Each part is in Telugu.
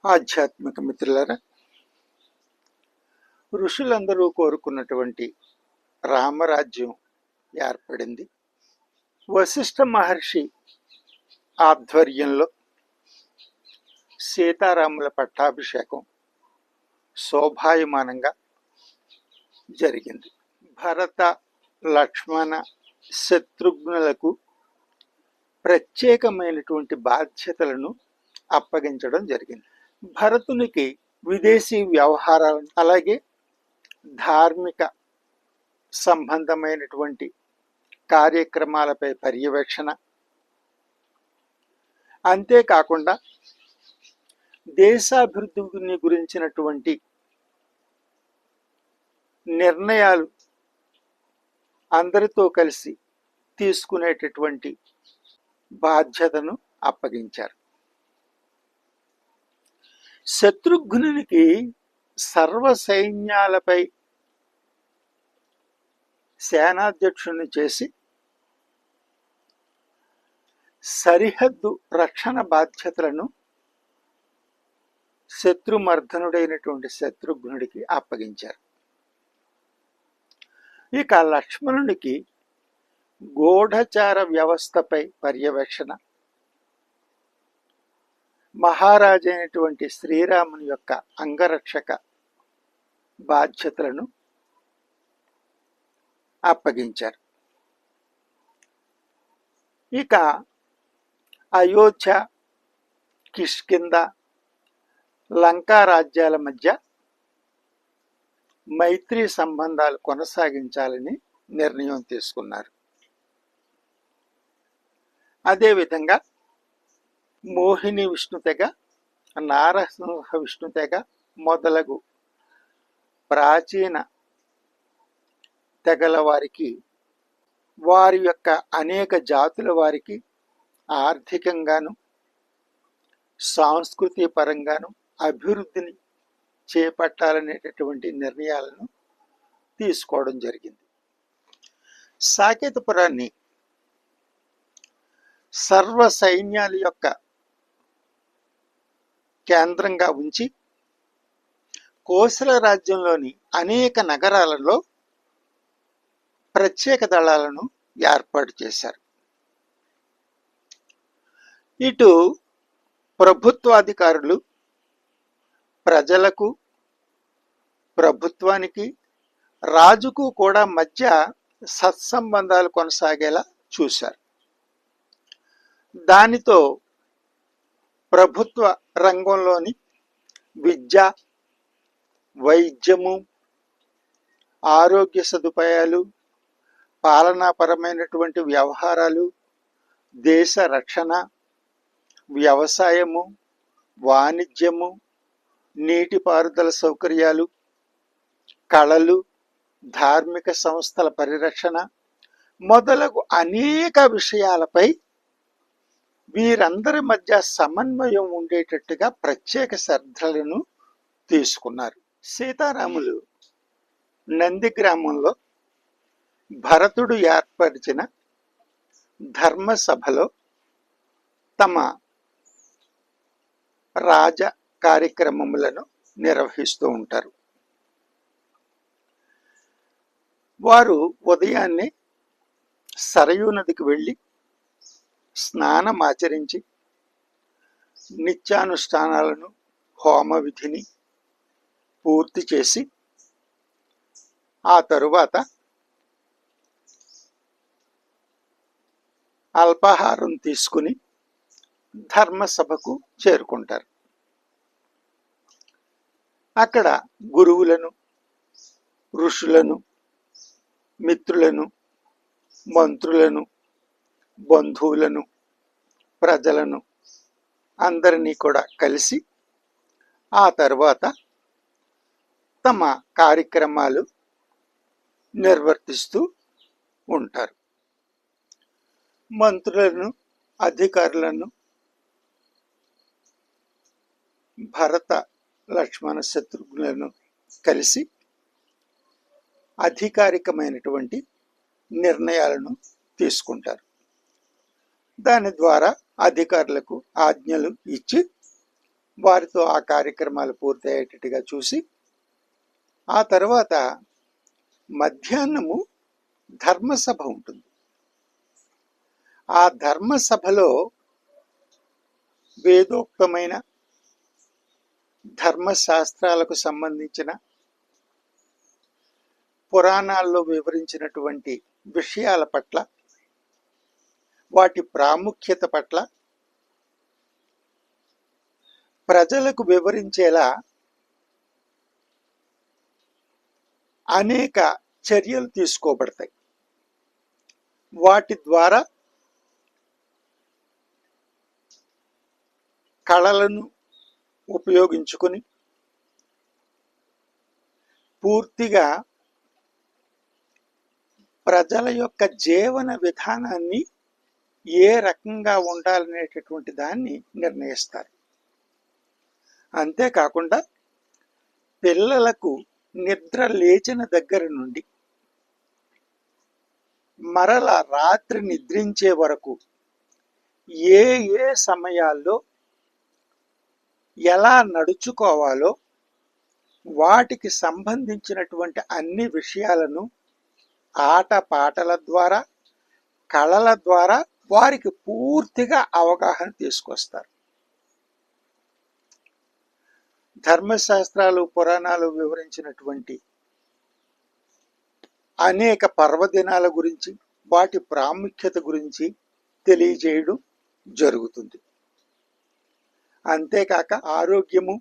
ఆధ్యాత్మిక మిత్రులారా, ఋషులందరూ కోరుకున్నటువంటి రామరాజ్యం ఏర్పడింది. వశిష్ఠ మహర్షి ఆధ్వర్యంలో సీతారాముల పట్టాభిషేకం శోభాయమానంగా జరిగింది. భరత, లక్ష్మణ, శత్రుఘ్నులకు ప్రత్యేకమైనటువంటి బాధ్యతలను అప్పగించడం జరిగింది. భరతునికి విదేశీ వ్యవహారాలను, అలాగే ధార్మిక సంబంధమైనటువంటి కార్యక్రమాలపై పర్యవేక్షణ, అంతేకాకుండా దేశాభివృద్ధిని గురించినటువంటి నిర్ణయాలు అందరితో కలిసి తీసుకునేటటువంటి బాధ్యతను అప్పగించారు. శత్రుఘ్నునికి సర్వ సైన్యాలపై సేనాధ్యక్షుని చేసి సరిహద్దు రక్షణ బాధ్యతలను శత్రుమర్ధనుడైనటువంటి శత్రుఘ్నుడికి అప్పగించారు. ఇక లక్ష్మణునికి గూఢచార వ్యవస్థపై పర్యవేక్షణ, మహారాజైనటువంటి శ్రీరాముని యొక్క అంగరక్షక బాధ్యతలను అప్పగించారు. ఇక అయోధ్య, కిష్కింద, లంకా రాజ్యాల మధ్య మైత్రి సంబంధాలు కొనసాగించాలని నిర్ణయం తీసుకున్నారు. అదేవిధంగా మోహిని విష్ణు తెగ, నారసింహ విష్ణు తెగ మొదలగు ప్రాచీన తెగల వారికి, వారి యొక్క అనేక జాతుల వారికి ఆర్థికంగాను సాంస్కృతిక పరంగాను అభివృద్ధిని చేపట్టాలనేటటువంటి నిర్ణయాలను తీసుకోవడం జరిగింది. సాకేతపురాన్ని సర్వ సైన్యాల యొక్క కేంద్రంగా ఉంచి కోసల రాజ్యంలోని అనేక నగరాలలో ప్రత్యేక దళాలను ఏర్పాటు చేశారు. ఇటు ప్రభుత్వాధికారులు ప్రజలకు, ప్రభుత్వానికి, రాజుకు కూడా మధ్య సత్సంబంధాలు కొనసాగేలా చూశారు. దానితో ప్రభుత్వ రంగంలోని విద్య, వైద్యము, ఆరోగ్య సదుపాయాలు, పాలనాపరమైనటువంటి వ్యవహారాలు, దేశ రక్షణ, వ్యవసాయము, వాణిజ్యము, నీటిపారుదల సౌకర్యాలు, కళలు, ధార్మిక సంస్థల పరిరక్షణ మొదలగు అనేక విషయాలపై వీరందరి మధ్య సమన్వయం ఉండేటట్టుగా ప్రత్యేక శ్రద్ధలను తీసుకున్నారు. సీతారాములు నంది గ్రామంలో భరతుడు ఏర్పరిచిన ధర్మసభలో తమ రాజ కార్యక్రమములను నిర్వహిస్తూ ఉంటారు. వారు ఉదయాన్నే సరయూ నదికి వెళ్ళి స్నానం ఆచరించి నిత్యానుష్ఠానాలను, హోమ విధిని పూర్తి చేసి ఆ తరువాత అల్పాహారం తీసుకుని ధర్మసభకు చేరుకుంటారు. అక్కడ గురువులను, ఋషులను, మిత్రులను, మంత్రులను, బంధువులను, ప్రజలను అందరినీ కూడా కలిసి ఆ తర్వాత తమ కార్యక్రమాలు నిర్వర్తిస్తూ ఉంటారు. మంత్రులను, అధికారులను భరత, లక్ష్మణ, శత్రుఘ్నులను కలిసి అధికారికమైనటువంటి నిర్ణయాలను తీసుకుంటారు. దాని ద్వారా అధికారులకు ఆజ్ఞలు ఇచ్చి వారితో ఆ కార్యక్రమాలు పూర్తయ్యేటట్టుగా చూసి ఆ తర్వాత మధ్యాహ్నము ధర్మసభ ఉంటుంది. ఆ ధర్మసభలో వేదోక్తమైన ధర్మశాస్త్రాలకు సంబంధించిన పురాణాల్లో వివరించినటువంటి విషయాల పట్ల, వాటి ప్రాముఖ్యత పట్ల ప్రజలకు వివరించేలా అనేక చర్యలు తీసుకోబడతాయి. వాటి ద్వారా కళలను ఉపయోగించుకొని పూర్తిగా ప్రజల యొక్క జీవన విధానాన్ని ఏ రకంగా ఉండాలనేటటువంటి దాన్ని నిర్ణయిస్తారు. అంతేకాకుండా పిల్లలకు నిద్ర లేచిన దగ్గర నుండి మరల రాత్రి నిద్రించే వరకు ఏ ఏ సమయాల్లో ఎలా నడుచుకోవాలో వాటికి సంబంధించినటువంటి అన్ని విషయాలను ఆటపాటల ద్వారా, కళల ద్వారా వారికి పూర్తిగా అవగాహన తీసుకొస్తారు. ధర్మశాస్త్రాలు, పురాణాలు వివరించినటువంటి అనేక పర్వదినాల గురించి, వాటి ప్రాముఖ్యత గురించి తెలియజేయడం జరుగుతుంది. అంతేకాక ఆరోగ్యము,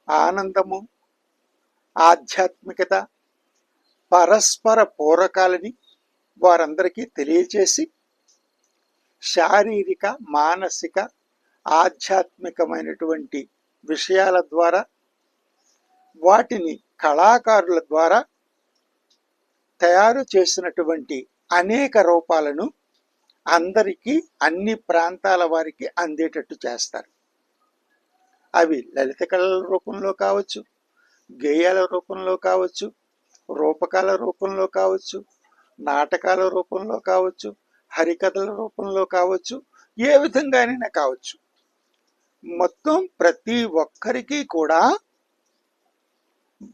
ఆనందము, ఆధ్యాత్మికత, పరస్పర పూరకాలని వారందరికీ తెలియచేసి శారీరక, మానసిక, ఆధ్యాత్మికమైనటువంటి విషయాల ద్వారా వాటిని కళాకారుల ద్వారా తయారు చేసినటువంటి అనేక రూపాలను అందరికీ, అన్ని ప్రాంతాల వారికి అందేటట్టు చేస్తారు. అవి లలిత కళల రూపంలో కావచ్చు, గేయాల రూపంలో కావచ్చు, రూపకాల రూపంలో కావచ్చు, నాటకాల రూపంలో కావచ్చు, హరికథల రూపంలో కావచ్చు, ఏ విధంగానైనా కావచ్చు. మొత్తం ప్రతి ఒక్కరికి కూడా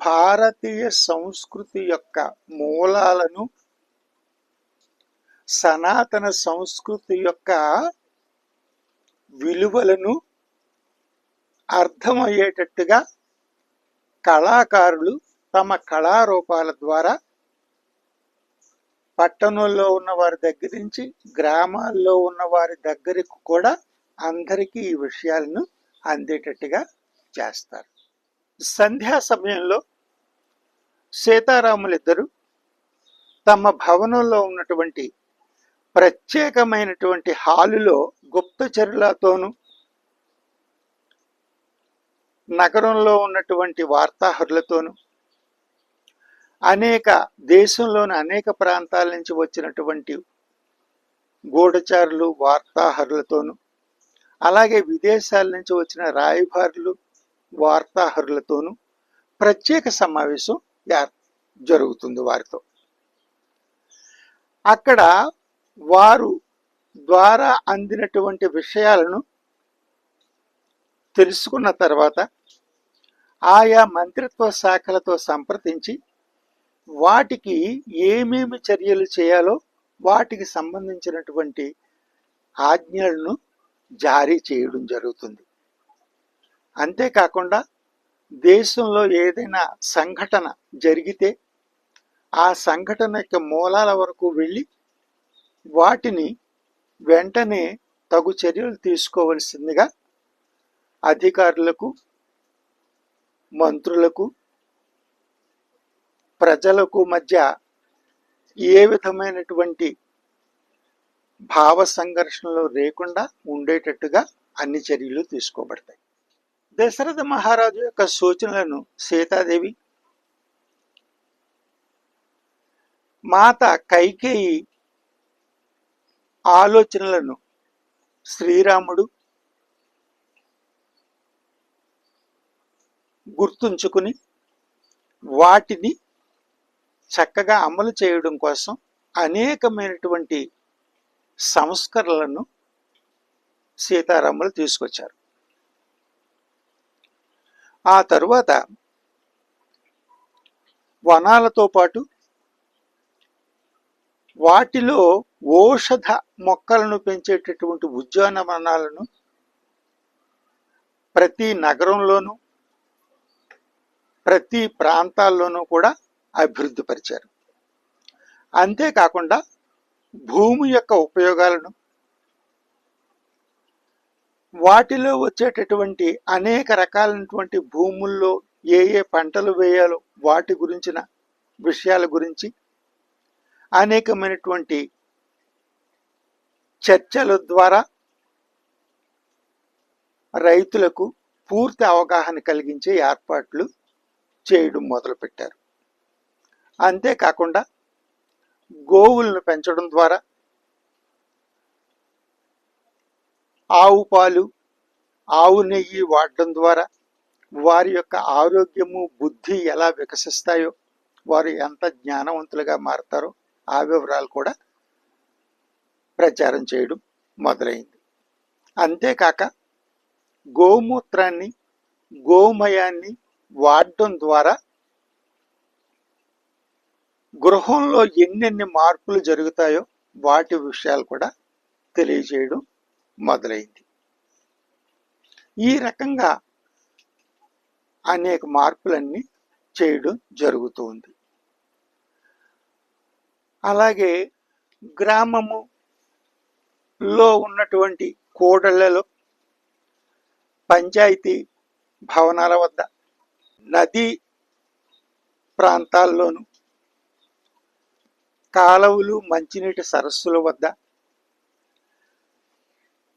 భారతీయ సంస్కృతి యొక్క మూలాలను, సనాతన సంస్కృతి యొక్క విలువలను అర్థమయ్యేటట్టుగా కళాకారులు తమ కళారూపాల ద్వారా పట్టణంలో ఉన్న వారి దగ్గర నుంచి గ్రామాల్లో ఉన్న వారి దగ్గరకు కూడా అందరికీ ఈ విషయాలను అందేటట్టుగా చేస్తారు. సంధ్యా సమయంలో సీతారాములిద్దరూ తమ భవనంలో ఉన్నటువంటి ప్రత్యేకమైనటువంటి హాలులో గుప్తచరులతోనూ, నగరంలో ఉన్నటువంటి వార్తాహరులతోనూ, అనేక దేశంలోని అనేక ప్రాంతాల నుంచి వచ్చినటువంటి గూఢచారులు, వార్తాహరులతోనూ, అలాగే విదేశాల నుంచి వచ్చిన రాయబారులు, వార్తాహరులతోనూ ప్రత్యేక సమావేశం జరుగుతుంది వారితో. అక్కడ వారు ద్వారా అందినటువంటి విషయాలను తెలుసుకున్న తర్వాత ఆయా మంత్రిత్వ శాఖలతో సంప్రదించి వాటికి ఏమేమి చర్యలు చేయాలో వాటికి సంబంధించినటువంటి ఆజ్ఞలను జారీ చేయడం జరుగుతుంది. అంతేకాకుండా దేశంలో ఏదైనా సంఘటన జరిగితే ఆ సంఘటన యొక్క మూలాల వరకు వెళ్ళి వాటిని వెంటనే తగు చర్యలు తీసుకోవలసిందిగా అధికారులకు, మంత్రులకు, ప్రజలకు మధ్య ఏ విధమైనటువంటి భావ సంఘర్షణలు లేకుండా ఉండేటట్టుగా అన్ని చర్యలు తీసుకోబడతాయి. దశరథ మహారాజు యొక్క సూచనలను సీతాదేవి, మాత కైకేయి ఆలోచనలను శ్రీరాముడు గుర్తుంచుకుని వాటిని చక్కగా అమలు చేయడం కోసం అనేకమైనటువంటి సంస్కరణలను సీతారాములు తీసుకొచ్చారు. ఆ తరువాత వనాలతో పాటు వాటిలో ఔషధ మొక్కలను పెంచేటటువంటి ఉద్యానవనాలను ప్రతి నగరంలోనూ ప్రతి ప్రాంతాల్లోనూ కూడా అభివృద్ధి పరిచారు. అంతేకాకుండా భూమి యొక్క ఉపయోగాలను, వాటిలో వచ్చేటటువంటి అనేక రకాలైనటువంటి భూముల్లో ఏ ఏ పంటలు వేయాలో వాటి గురించిన విషయాల గురించి అనేకమైనటువంటి చర్చల ద్వారా రైతులకు పూర్తి అవగాహన కలిగించే ఏర్పాట్లు చేయడం మొదలుపెట్టారు. అంతేకాకుండా గోవులను పెంచడం ద్వారా ఆవు పాలు, ఆవు నెయ్యి వాడడం ద్వారా వారి యొక్క ఆరోగ్యము, బుద్ధి ఎలా వికసిస్తాయో, వారు ఎంత జ్ఞానవంతులుగా మారతారో ఆ వివరాలు కూడా ప్రచారం చేయడం మొదలైంది. అంతేకాక గోమూత్రాన్ని, గోమయాన్ని వాడడం ద్వారా గృహంలో ఎన్నెన్ని మార్పులు జరుగుతాయో వాటి విషయాలు కూడా తెలియజేయడం మొదలైంది. ఈ రకంగా అనేక మార్పులన్నీ చేయడం జరుగుతుంది. అలాగే గ్రామములో ఉన్నటువంటి కూడళ్లలో, పంచాయతీ భవనాల వద్ద, నదీ ప్రాంతాల్లోనూ, కాలువలు, మంచినీటి సరస్సుల వద్ద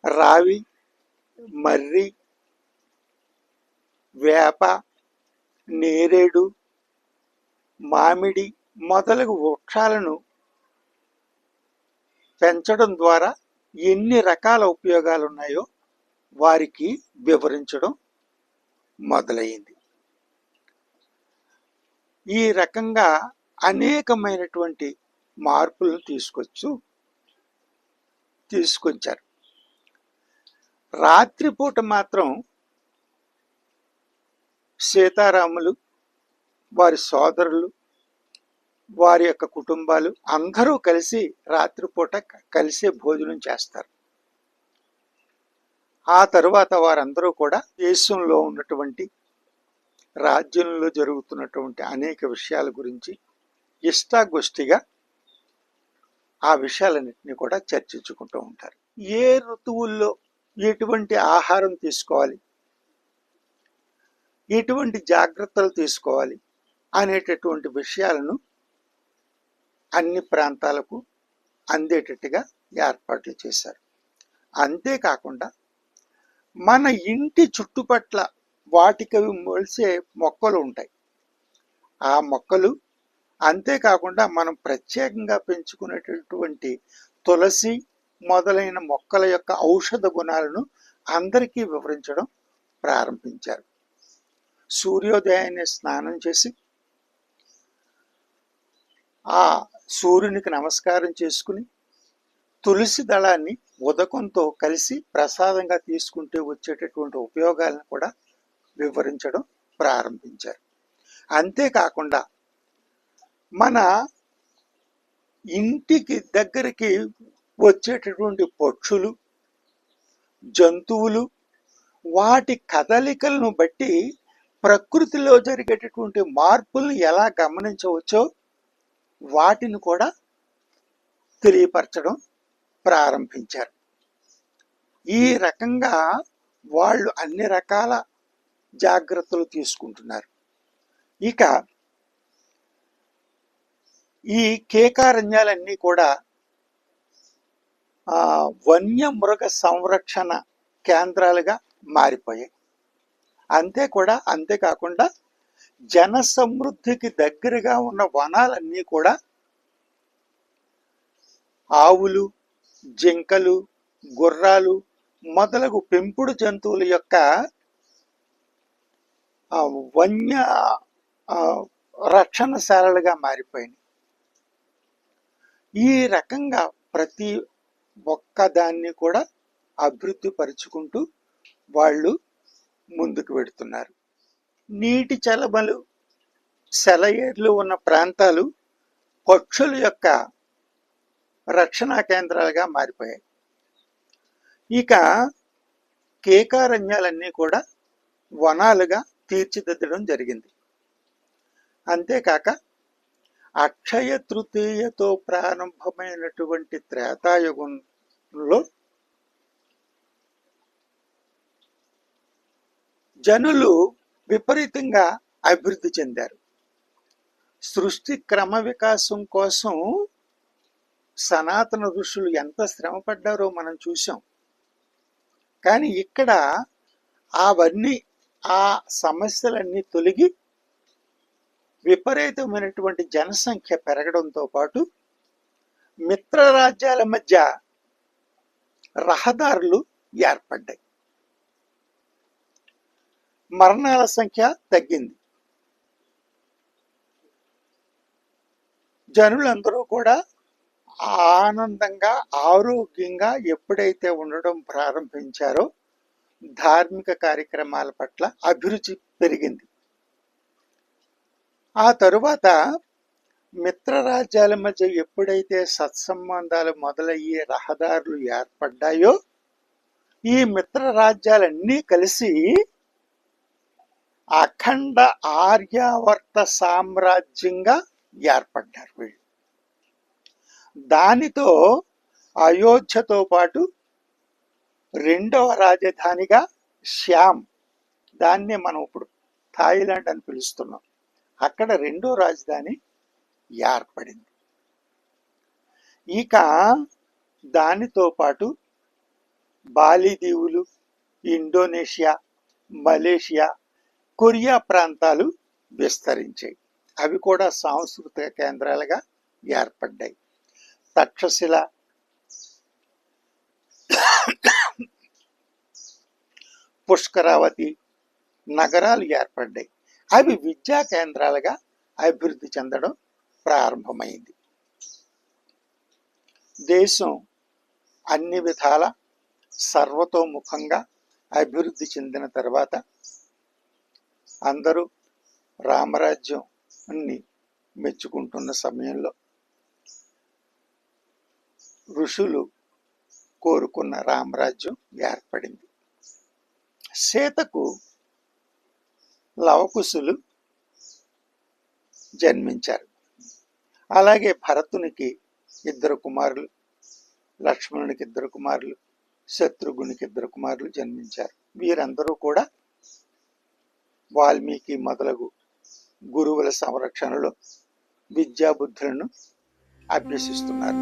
రావి, మర్రి, వేప, నేరేడు, మామిడి మొదలగు వృక్షాలను పెంచడం ద్వారా ఎన్ని రకాల ఉపయోగాలు ఉన్నాయో వారికి వివరించడం మొదలైంది. ఈ రకంగా అనేకమైనటువంటి మార్పులను తీసుకొచ్చారు. రాత్రిపూట మాత్రం సీతారాములు, వారి సోదరులు, వారి యొక్క కుటుంబాలు అందరూ కలిసి రాత్రిపూట కలిసే భోజనం చేస్తారు. ఆ తరువాత వారందరూ కూడా దేశంలో ఉన్నటువంటి, రాజ్యంలో జరుగుతున్నటువంటి అనేక విషయాల గురించి ఇష్టాగోష్ఠిగా ఆ విషయాలన్నింటినీ కూడా చర్చించుకుంటూ ఉంటారు. ఏ ఋతువుల్లో ఎటువంటి ఆహారం తీసుకోవాలి, ఎటువంటి జాగ్రత్తలు తీసుకోవాలి అనేటటువంటి విషయాలను అన్ని ప్రాంతాలకు అందేటట్టుగా ఏర్పాట్లు చేశారు. అంతేకాకుండా మన ఇంటి చుట్టుపట్ల వాటికి మొలిసే మొక్కలు ఉంటాయి. ఆ మొక్కలు, అంతేకాకుండా మనం ప్రత్యేకంగా పెంచుకునేటటువంటి తులసి మొదలైన మొక్కల యొక్క ఔషధ గుణాలను అందరికీ వివరించడం ప్రారంభించారు. సూర్యోదయాన్ని స్నానం చేసి ఆ సూర్యునికి నమస్కారం చేసుకుని తులసి దళాన్ని ఉదకంతో కలిసి ప్రసాదంగా తీసుకుంటే వచ్చేటటువంటి ఉపయోగాలను కూడా వివరించడం ప్రారంభించారు. అంతేకాకుండా మన ఇంటికి దగ్గరికి వచ్చేటటువంటి పక్షులు, జంతువులు, వాటి కదలికలను బట్టి ప్రకృతిలో జరిగేటటువంటి మార్పులను ఎలా గమనించవచ్చో వాటిని కూడా తెలియపరచడం ప్రారంభించారు. ఈ రకంగా వాళ్ళు అన్ని రకాల జాగ్రత్తలు తీసుకుంటున్నారు. ఇక ఈ కేకారణ్యాలన్నీ కూడా వన్యమృగ సంరక్షణ కేంద్రాలుగా మారిపోయాయి. అంతేకాకుండా జన సమృద్ధికి దగ్గరగా ఉన్న వనాలన్నీ కూడా ఆవులు, జింకలు, గుర్రాలు మొదలగు పెంపుడు జంతువుల యొక్క వన్య రక్షణశాలలుగా మారిపోయినాయి. ఈ రకంగా ప్రతి ఒక్కదాన్ని కూడా అభివృద్ధి పరుచుకుంటూ వాళ్ళు ముందుకు వెడుతున్నారు. నీటి చలమలు సెలయేర్లు ఉన్న ప్రాంతాలు పక్షుల యొక్క రక్షణా కేంద్రాలుగా మారిపోయాయి. ఇక కేకారణ్యాలన్నీ కూడా వనాలుగా తీర్చిదిద్దడం జరిగింది. అంతేకాక అక్షయ తృతీయతో ప్రారంభమైనటువంటి త్రేతాయుగంలో జనులు విపరీతంగా అభివృద్ధి చెందారు. సృష్టి క్రమ వికాసం కోసం సనాతన ఋషులు ఎంత శ్రమ పడ్డారో మనం చూసాం. కానీ ఇక్కడ అవన్నీ ఆ సమస్యలన్నీ తొలగి విపరీతమైనటువంటి జనసంఖ్య పెరగడంతో పాటు మిత్రరాజ్యాల మధ్య రహదారులు ఏర్పడ్డాయి. మరణాల సంఖ్య తగ్గింది. జనులందరూ కూడా ఆనందంగా ఆరోగ్యంగా ఎప్పుడైతే ఉండడం ప్రారంభించారో ధార్మిక కార్యక్రమాల పట్ల అభిరుచి పెరిగింది. ఆ తరువాత మిత్రరాజ్యాల మధ్య ఎప్పుడైతే సత్సంబంధాలు మొదలయ్యే రహదారులు ఏర్పడ్డాయో ఈ మిత్రరాజ్యాలన్నీ కలిసి అఖండ ఆర్యావర్త సామ్రాజ్యంగా ఏర్పడ్డారు వీళ్ళు. దానితో అయోధ్యతో పాటు రెండవ రాజధానిగా శ్యామ్, దాన్నే మనం ఇప్పుడు థాయిలాండ్ అని పిలుస్తున్నాం, అక్కడ రెండో రాజధాని ఏర్పడింది. ఇక దానితో పాటు బాలి దీవులు, ఇండోనేషియా, మలేషియా, కొరియా ప్రాంతాలు విస్తరించాయి. అవి కూడా సాంస్కృతిక కేంద్రాలుగా ఏర్పడ్డాయి. తక్షశిల, పుష్కరావతి నగరాలు ఏర్పడ్డాయి. అవి విద్యా కేంద్రాలుగా అభివృద్ధి చెందడం ప్రారంభమైంది. దేశం అన్ని విధాల సర్వతోముఖంగా అభివృద్ధి చెందిన తర్వాత అందరూ రామరాజ్యాన్ని మెచ్చుకుంటున్న సమయంలో ఋషులు కోరుకున్న రామరాజ్యం ఏర్పడింది. సీతకు లవకుశులు జన్మించారు. అలాగే భరతునికి 2 కుమారులు, లక్ష్మణునికి 2 కుమారులు, శత్రుఘ్నునికి 2 కుమారులు జన్మించారు. వీరందరూ కూడా వాల్మీకి మొదలగు గురువుల సంరక్షణలో విద్యాబుద్ధులను అభ్యసిస్తున్నారు.